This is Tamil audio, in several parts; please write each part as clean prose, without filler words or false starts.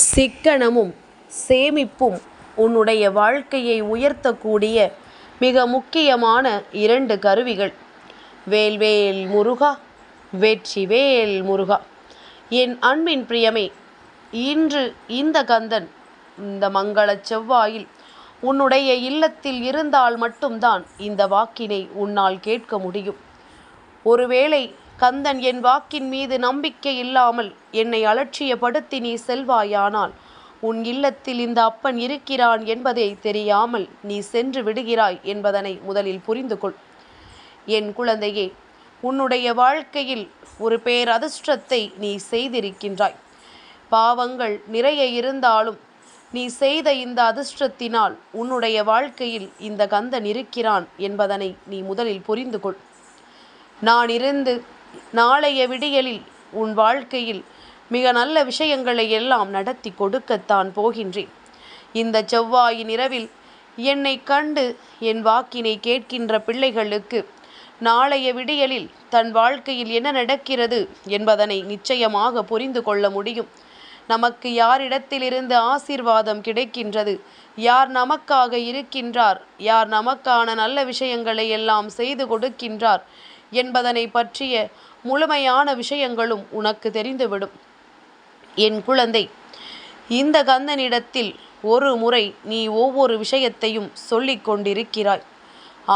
சிக்கனமும் சேமிப்பும் உன்னுடைய வாழ்க்கையை உயர்த்தக்கூடிய மிக முக்கியமான 2 கருவிகள். வேல்வேல் முருகா, வெற்றிவேல் முருகா. என் அன்பின் பிரியமே, இன்று இந்த கந்தன் இந்த மங்கள செவ்வாயில் உன்னுடைய இல்லத்தில் இருந்தால் மட்டும்தான் இந்த வாக்கினை உன்னால் கேட்க முடியும். ஒருவேளை கந்தன் என் வாக்கின் மீது நம்பிக்கை இல்லாமல் என்னை அலட்சியப்படுத்தி நீ செல்வாயானால் உன் இல்லத்தில் இந்த அப்பன் இருக்கிறான் என்பதே தெரியாமல் நீ சென்று விடுகிறாய் என்பதனை முதலில் புரிந்து கொள். என் குழந்தையே, உன்னுடைய வாழ்க்கையில் ஒரு பேரதிர்ஷ்டத்தை நீ செய்திருக்கின்றாய். பாவங்கள் நிறைய இருந்தாலும் நீ செய்த இந்த அதிர்ஷ்டத்தினால் உன்னுடைய வாழ்க்கையில் இந்த கந்தன் இருக்கிறான் என்பதனை நீ முதலில் புரிந்து கொள். நான் இருந்து நாளைய விடியலில் உன் வாழ்க்கையில் மிக நல்ல விஷயங்களை எல்லாம் நடத்தி கொடுக்கத்தான் போகின்றேன். இந்த செவ்வாயின் இரவில் என்னை கண்டு என் வாக்கினை கேட்கின்ற பிள்ளைகளுக்கு நாளைய விடியலில் தன் வாழ்க்கையில் என்ன நடக்கிறது என்பதனை நிச்சயமாக புரிந்து கொள்ள முடியும். நமக்கு யாரிடத்திலிருந்து ஆசீர்வாதம் கிடைக்கின்றது, யார் நமக்காக இருக்கின்றார், யார் நமக்கான நல்ல விஷயங்களை எல்லாம் செய்து கொடுக்கின்றார் என்பதனை பற்றிய முழுமையான விஷயங்களும் உனக்கு தெரிந்துவிடும். என் குழந்தை, இந்த கந்தனிடத்தில் ஒரு முறை நீ ஒவ்வொரு விஷயத்தையும் சொல்லிக் கொண்டிருக்கிறாய்.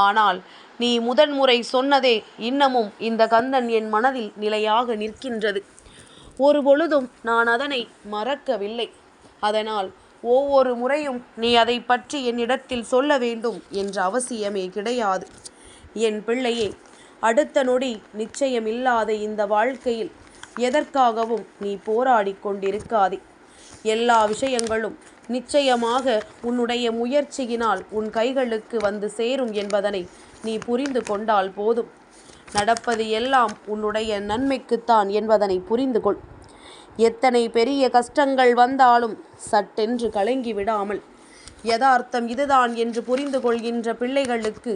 ஆனால் நீ முதன்முறை சொன்னதே இன்னமும் இந்த கந்தன் என் மனதில் நிலையாக நிற்கின்றது. ஒரு பொழுதும் நான் அதனை மறக்கவில்லை. அதனால் ஒவ்வொரு முறையும் நீ அதை பற்றி என்னிடத்தில் சொல்ல வேண்டும் என்ற அவசியமே கிடையாது. என் பிள்ளையே, அடுத்த நொடி நிச்சயமில்லாத இந்த வாழ்க்கையில் எதற்காகவும் நீ போராடி கொண்டிருக்காதே. எல்லா விஷயங்களும் நிச்சயமாக உன்னுடைய முயற்சியினால் உன் கைகளுக்கு வந்து சேரும் என்பதனை நீ புரிந்து கொண்டால் போதும். நடப்பது எல்லாம் உன்னுடைய நன்மைக்குத்தான் என்பதனை புரிந்து கொள். எத்தனை பெரிய கஷ்டங்கள் வந்தாலும் சட்டென்று கலங்கி விடாமல் யதார்த்தம் இதுதான் என்று புரிந்து கொள்கின்ற பிள்ளைகளுக்கு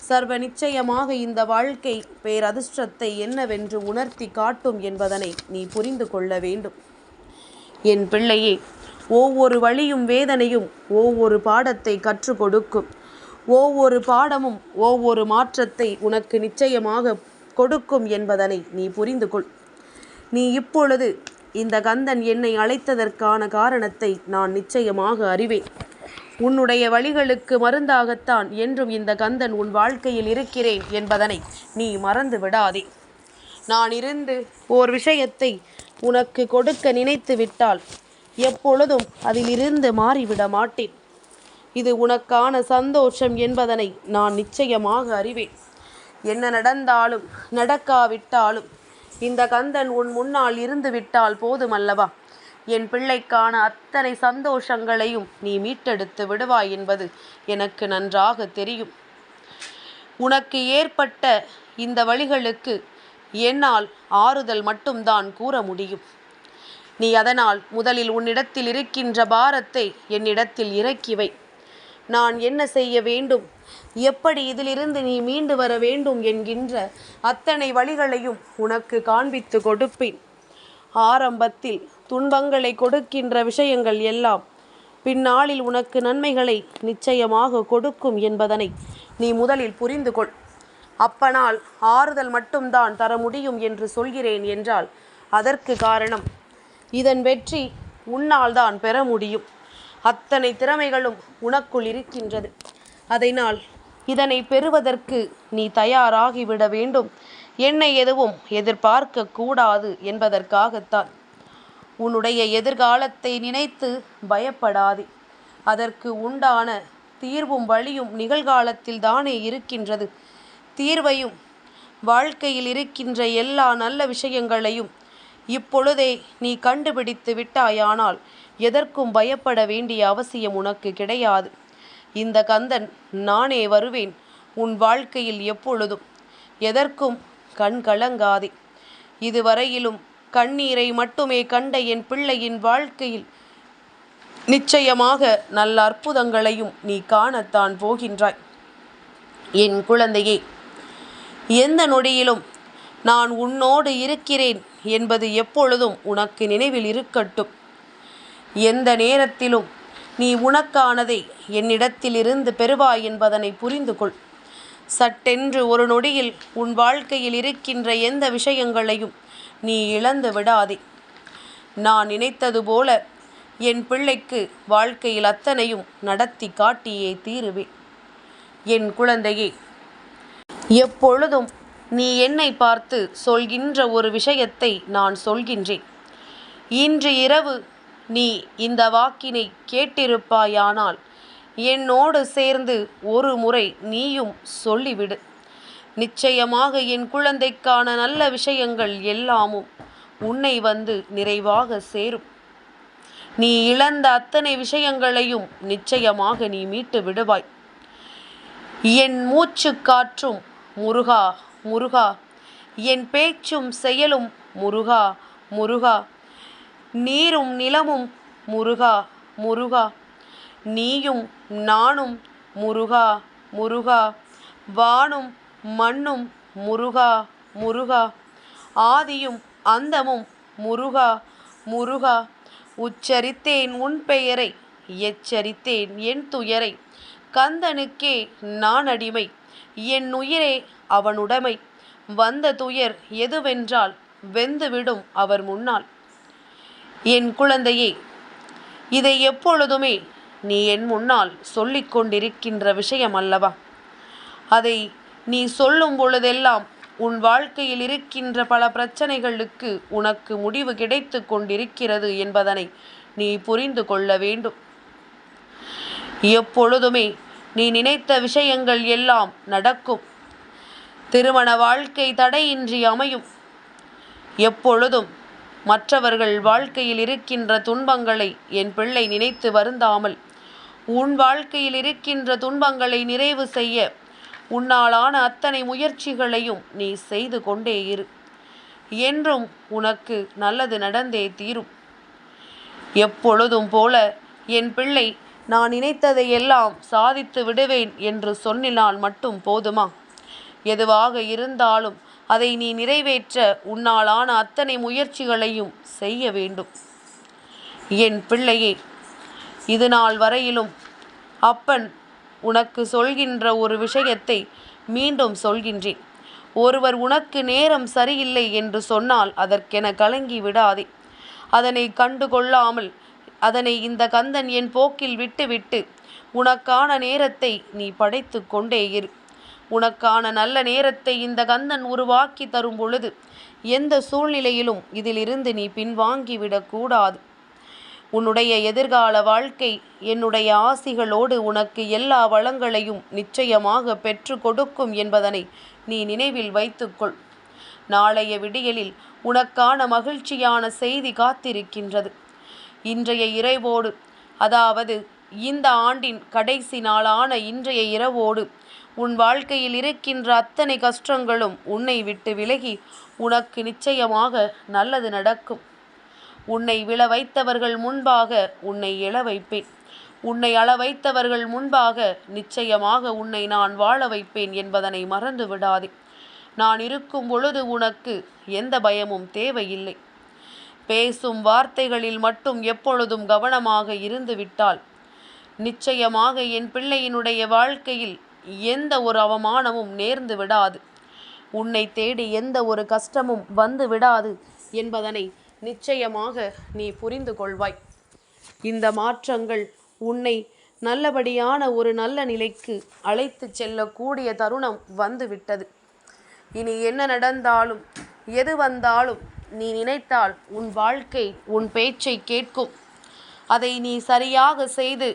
சர்வ நிச்சயமாக இந்த வாழ்க்கை பேரதிர்ஷ்டத்தை என்னவென்று உணர்த்தி காட்டும் என்பதனை நீ புரிந்து கொள்ள வேண்டும். என் பிள்ளையே, ஒவ்வொரு வழியும் வேதனையும் ஒவ்வொரு பாடத்தை கற்றுக் கொடுக்கும். ஒவ்வொரு பாடமும் ஒவ்வொரு மாற்றத்தை உனக்கு நிச்சயமாக கொடுக்கும் என்பதனை நீ புரிந்து கொள். நீ இப்பொழுது இந்த கந்தன் என்னை அழைத்ததற்கான காரணத்தை நான் நிச்சயமாக அறிவேன். உன்னுடைய வழிகளுக்கு மருந்தாகத்தான் என்றும் இந்த கந்தன் உன் வாழ்க்கையில் இருக்கிறேன் என்பதனை நீ மறந்து விடாதே. நான் இருந்து ஓர் விஷயத்தை உனக்கு கொடுக்க நினைத்து விட்டால் எப்பொழுதும் அதிலிருந்து மாறிவிட மாட்டேன். இது உனக்கான சந்தோஷம் என்பதனை நான் நிச்சயமாக அறிவேன். என்ன நடந்தாலும் நடக்காவிட்டாலும் இந்த கந்தன் உன் முன்னால் இருந்து விட்டால் போதுமல்லவா? என் பிள்ளைக்கான அத்தனை சந்தோஷங்களையும் நீ மீட்டெடுத்து விடுவாய் என்பது எனக்கு நன்றாக தெரியும். உனக்கு ஏற்பட்ட இந்த வழிகளுக்கு என்னால் ஆறுதல் மட்டும்தான் கூற முடியும். நீ அதனால் முதலில் உன்னிடத்தில் இருக்கின்ற பாரத்தை என்னிடத்தில் இறக்கி வை. நான் என்ன செய்ய வேண்டும், எப்படி இதிலிருந்து நீ மீண்டு வர வேண்டும் என்கின்ற அத்தனை வழிகளையும் உனக்கு காண்பித்து கொடுப்பேன். ஆரம்பத்தில் துன்பங்களை கொடுக்கின்ற விஷயங்கள் எல்லாம் பின்னாளில் உனக்கு நன்மைகளை நிச்சயமாக கொடுக்கும் என்பதனை நீ முதலில் புரிந்து கொள். அப்பனால் ஆறுதல் மட்டும்தான் தர முடியும் என்று சொல்கிறேன் என்றால் அதற்கு காரணம், இதன் வெற்றி உன்னால் தான் பெற முடியும். அத்தனை திறமைகளும் உனக்குள் இருக்கின்றது. அதனால் இதனை பெறுவதற்கு நீ தயாராகிவிட வேண்டும். என்னை எதுவும் எதிர்பார்க்க கூடாது என்பதற்காகத்தான். உன்னுடைய எதிர்காலத்தை நினைத்து பயப்படாதே. அதற்கு உண்டான தீர்வும் வழியும் நிகழ்காலத்தில் தானே இருக்கின்றது. தீர்வையும் வாழ்க்கையில் இருக்கின்ற எல்லா நல்ல விஷயங்களையும் இப்பொழுதே நீ கண்டுபிடித்து விட்டாயானால் எதற்கும் பயப்பட வேண்டிய அவசியம் உனக்கு கிடையாது. இந்த கந்தன் நானே வருவேன் உன் வாழ்க்கையில் எப்பொழுதும். எதற்கும் கண் கலங்காதே. இதுவரையிலும் கண்ணீரை மட்டுமே கண்ட என் பிள்ளையின் வாழ்க்கையில் நிச்சயமாக நல்ல அற்புதங்களையும் நீ காணத்தான் போகின்றாய். என் குழந்தையே, எந்த நொடியிலும் நான் உன்னோடு இருக்கிறேன் என்பது எப்பொழுதும் உனக்கு நினைவில் இருக்கட்டும். எந்த நேரத்திலும் நீ உனக்கானதை என்னிடத்திலிருந்து பெறுவாய் என்பதனை புரிந்து கொள். சட்டென்று ஒரு நொடியில் உன் வாழ்க்கையில் இருக்கின்ற எந்த விஷயங்களையும் நீ இழந்து விடாதே. நான் நினைத்தது போல என் பிள்ளைக்கு வாழ்க்கையில் அத்தனையும் நடத்தி காட்டியே தீருவேன். என் குழந்தையே, எப்பொழுதும் நீ என்னை பார்த்து சொல்கின்ற ஒரு விஷயத்தை நான் சொல்கின்றேன். இன்று இரவு நீ இந்த வாக்கினை கேட்டிருப்பாயானால் என்னோடு சேர்ந்து ஒரு முறை நீயும் சொல்லிவிடு. நிச்சயமாக என் குழந்தைக்கான நல்ல விஷயங்கள் எல்லாமும் உன்னை வந்து நிறைவாக சேரும். நீ இழந்த அத்தனை விஷயங்களையும் நிச்சயமாக நீ மீட்டு விடுவாய். என் மூச்சு காற்றும் முருகா முருகா, என் பேச்சும் செயலும் முருகா முருகா, நீரும் நிலமும் முருகா முருகா, நீயும் நானும் முருகா முருகா, வானும் மண்ணும் முருகா முருகா, ஆதியும் அந்தமும் முருகா முருகா. உச்சரித்தேன் உன் பெயரை, எச்சரித்தேன் என் துயரை, கந்தனுக்கே நான் அடிமை, என் உயிரே அவனுடைமை. வந்த துயர் எதுவென்றால் வெந்துவிடும் அவர் முன்னால். என் குழந்தையே, இதை எப்பொழுதுமே நீ என் முன்னால் சொல்லிக் கொண்டிருக்கின்ற விஷயம் அல்லவா? அதை நீ சொல்லும் பொழுதெல்லாம் உன் வாழ்க்கையில் இருக்கின்ற பல பிரச்சனைகளுக்கு உனக்கு முடிவு கிடைத்து கொண்டிருக்கிறது என்பதனை நீ புரிந்து கொள்ள வேண்டும். எப்பொழுதுமே நீ நினைத்த விஷயங்கள் எல்லாம் நடக்கும். திருமண வாழ்க்கை தடையின்றி அமையும். எப்பொழுதும் மற்றவர்கள் வாழ்க்கையில் இருக்கின்ற துன்பங்களை என் பிள்ளை நினைத்து வருந்தாமல் உன் வாழ்க்கையில் இருக்கின்ற துன்பங்களை நிறைவு செய்ய உன்னாலான அத்தனை முயற்சிகளையும் நீ செய்து கொண்டே இரு. என்றும் உனக்கு நல்லது நடந்தே தீரும். எப்பொழுதும் போல என் பிள்ளை நான் நினைத்ததையெல்லாம் சாதித்து விடுவேன் என்று சொன்னினால் மட்டும் போதுமா? எதுவாக இருந்தாலும் அதை நீ நிறைவேற்ற உன்னாலான அத்தனை முயற்சிகளையும் செய்ய வேண்டும். என் பிள்ளையே, இது நாள் வரையிலும் அப்பன் உனக்கு சொல்கின்ற ஒரு விஷயத்தை மீண்டும் சொல்கின்றேன். ஒருவர் உனக்கு நேரம் சரியில்லை என்று சொன்னால் அதற்கென கலங்கி விடாதே. அதனை கண்டு கொள்ளாமல் அதனை இந்த கந்தன் என் போக்கில் விட்டுவிட்டு உனக்கான நேரத்தை நீ படைத்து கொண்டே இரு. உனக்கான நல்ல நேரத்தை இந்த கந்தன் உருவாக்கி தரும் பொழுது எந்த சூழ்நிலையிலும் இதிலிருந்து நீ பின்வாங்கிவிடக்கூடாது. உன்னுடைய எதிர்கால வாழ்க்கை என்னுடைய ஆசிகளோடு உனக்கு எல்லா வளங்களையும் நிச்சயமாக பெற்று கொடுக்கும் என்பதனை நீ நினைவில் வைத்துக்கொள். நாளைய விடியலில் உனக்கான மகிழ்ச்சியான செய்தி காத்திருக்கின்றது. இன்றைய இரவோடு, அதாவது இந்த ஆண்டின் கடைசி நாளான இன்றைய இரவோடு உன் வாழ்க்கையில் இருக்கின்ற அத்தனை கஷ்டங்களும் உன்னை விட்டு விலகி உனக்கு நிச்சயமாக நல்லது நடக்கும். உன்னை விழ வைத்தவர்கள் முன்பாக உன்னை எழ வைப்பேன். உன்னை அள வைத்தவர்கள் முன்பாக நிச்சயமாக உன்னை நான் வாழ வைப்பேன் என்பதனை மறந்து விடாதே. நான் இருக்கும் பொழுது உனக்கு எந்த பயமும் தேவையில்லை. பேசும் வார்த்தைகளில் மட்டும் எப்பொழுதும் கவனமாக இருந்து விட்டால் நிச்சயமாக என் பிள்ளையினுடைய வாழ்க்கையில் எந்த ஒரு அவமானமும் நேர்ந்து விடாது. உன்னை தேடி எந்த ஒரு கஷ்டமும் வந்து விடாது என்பதனை நிச்சயமாக நீ புரிந்து கொள்வாய். இந்த மாற்றங்கள் உன்னை நல்லபடியான ஒரு நல்ல நிலைக்கு அழைத்து செல்லக்கூடிய தருணம் வந்துவிட்டது. இனி என்ன நடந்தாலும் எது வந்தாலும் நீ நினைத்தால் உன் வாழ்க்கை உன் பேச்சை கேட்கும். அதை நீ சரியாக செய்து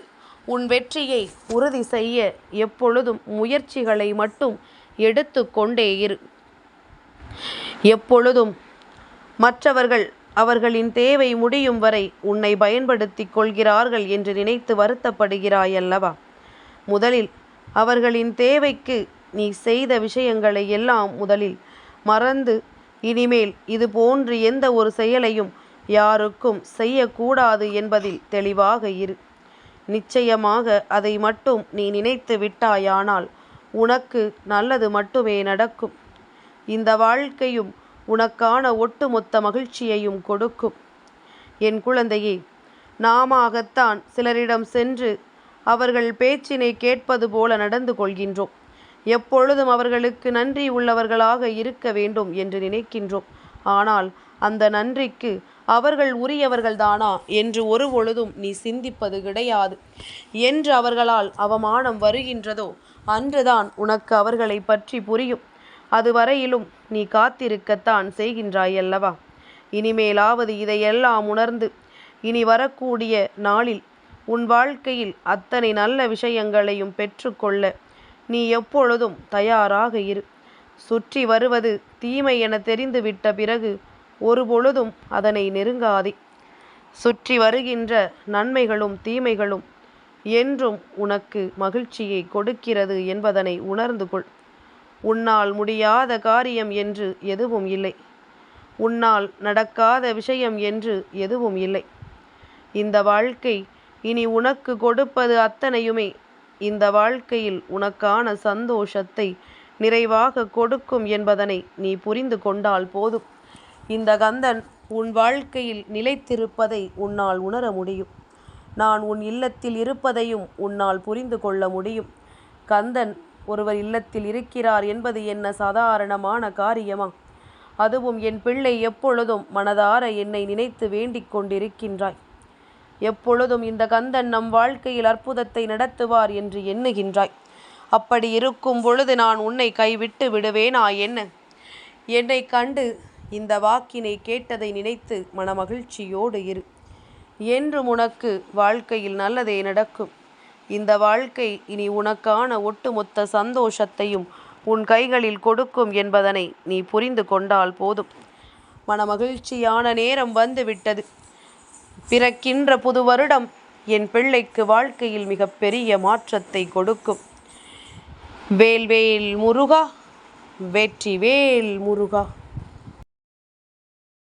உன் வெற்றியை உறுதி செய்ய எப்பொழுதும் முயற்சிகளை மட்டும் எடுத்து கொண்டே இரு. எப்பொழுதும் மற்றவர்கள் அவர்களின் தேவை முடியும் வரை உன்னை பயன்படுத்தி கொள்கிறார்கள் என்று நினைத்து வருத்தப்படுகிறாயல்லவா? முதலில் அவர்களின் தேவைக்கு நீ செய்த விஷயங்களை எல்லாம் முதலில் மறந்து இனிமேல் இது போன்று எந்த ஒரு செயலையும் யாருக்கும் செய்யக்கூடாது என்பதில் தெளிவாக இரு. நிச்சயமாக அதை மட்டும் நீ நினைத்து விட்டாயானால் உனக்கு நல்லது மட்டுமே நடக்கும். இந்த வாழ்க்கையும் உனக்கான ஒட்டுமொத்த மகிழ்ச்சியையும் கொடுக்கும். என் குழந்தையே, நாமத்தான் சிலரிடம் சென்று அவர்கள் பேச்சினை கேட்பது போல நடந்து கொள்கின்றோம். எப்பொழுதும் அவர்களுக்கு நன்றி உள்ளவர்களாக இருக்க வேண்டும் என்று நினைக்கின்றோம். ஆனால் அந்த நன்றிக்கு அவர்கள் உரியவர்கள்தானா என்று ஒரு பொழுதும் நீ சிந்திப்பது கிடையாது. என்று அவர்களால் அவமானம் வருகின்றதோ அன்றுதான் உனக்கு அவர்களை பற்றி புரியும். அதுவரையிலும் நீ காத்திருக்கத்தான் செய்கின்றாயல்லவா? இனிமேலாவது இதையெல்லாம் உணர்ந்து இனி வரக்கூடிய நாளில் உன் வாழ்க்கையில் அத்தனை நல்ல விஷயங்களையும் பெற்றுக்கொள்ள நீ எப்பொழுதும் தயாராக இரு. சுற்றி வருவது தீமை என தெரிந்துவிட்ட பிறகு ஒரு பொழுதும் அதனை நெருங்காதே. சுற்றி வருகின்ற நன்மைகளும் தீமைகளும் என்றும் உனக்கு மகிழ்ச்சியை கொடுக்கிறது என்பதனை உணர்ந்து கொள். உன்னால் முடியாத காரியம் என்று எதுவும் இல்லை. உன்னால் நடக்காத விஷயம் என்று எதுவும் இல்லை. இந்த வாழ்க்கை இனி உனக்கு கொடுப்பது அத்தனையுமே இந்த வாழ்க்கையில் உனக்கான சந்தோஷத்தை நிறைவாக கொடுக்கும் என்பதனை நீ புரிந்து கொண்டால் போதும். இந்த கந்தன் உன் வாழ்க்கையில் நிலைத்திருப்பதை உன்னால் உணர முடியும். நான் உன் இல்லத்தில் இருப்பதையும் உன்னால் புரிந்து கொள்ள முடியும். கந்தன் ஒருவர் இல்லத்தில் இருக்கிறார் என்பது என்ன சாதாரணமான காரியமா? அதுவும் என் பிள்ளை எப்பொழுதும் மனதார என்னை நினைத்து வேண்டிக் கொண்டிருக்கின்றாய். எப்பொழுதும் இந்த கந்தன் நம் வாழ்க்கையில் அற்புதத்தை நடத்துவார் என்று எண்ணுகின்றாய். அப்படி இருக்கும் பொழுது நான் உன்னை கைவிட்டு விடுவேனா என்ன? என்னை கண்டு இந்த வாக்கினை கேட்டதை நினைத்து மனமகிழ்ச்சியோடு இரு. என்றும் உனக்கு வாழ்க்கையில் நல்லதே நடக்கும். இந்த வாழ்க்கை இனி உனக்கான ஒட்டுமொத்த சந்தோஷத்தையும் உன் கைகளில் கொடுக்கும் என்பதனை நீ புரிந்து கொண்டால் போதும். மனமகிழ்ச்சியான நேரம் வந்துவிட்டது. பிறக்கின்ற புது வருடம் என் பிள்ளைக்கு வாழ்க்கையில் மிகப்பெரிய மாற்றத்தை கொடுக்கும். வேல்வேல் முருகா, வெற்றிவேல் முருகா.